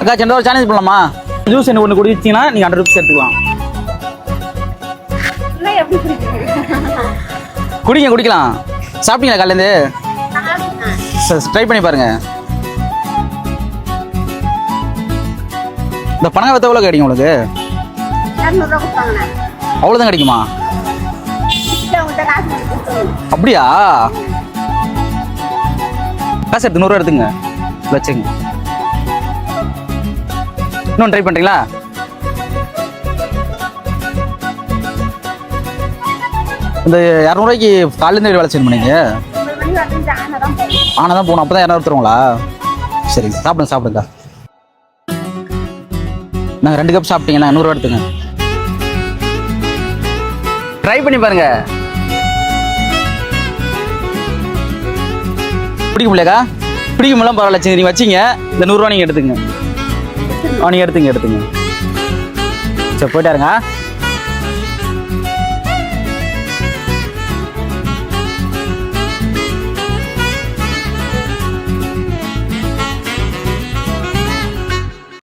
அக்கா சென்ற ஒரு சேலஞ்ச் பண்ணலாமா? ஜூஸ் என்ன ஒன்று குடிச்சிங்கன்னா நீங்கள் 100 ரூபீஸ் எடுத்துக்கலாம். குடிக்கலாம். சாப்பிட்டீங்களா காலையிலேருந்து? ட்ரை பண்ணி பாருங்க. இந்த பணம் எவ்வளோ கிடைக்கும் உங்களுக்கு? அவ்வளோதான் கிடைக்குமா? அப்படியா? காசு எடுத்து 100 எடுத்துங்க வச்சுங்க. இன்னொன்று ட்ரை பண்ணுறீங்களா? இந்த 200 ரூபாய்க்கு காலையிலேருந்து வேலை செய்யணும் நீங்க? ஆனால் தான் போகணும். அப்போ தான் 200 தருவாங்களா? சரிங்க, சாப்பிடுங்க. நாங்கள் 2 கப் சாப்பிட்டீங்களா? 100 ரூபா எடுத்துங்க. ட்ரை பண்ணி பாருங்க. பிடிக்க முடியலக்கா? பிடிக்க முடியலாம் பரவாயில்ல. சரி நீங்கள் வச்சிங்க. இந்த 100 ரூபா நீங்கள் எடுத்துங்க. நீங்கள் எடுத்துங்க. சரி போயிட்டாருங்க.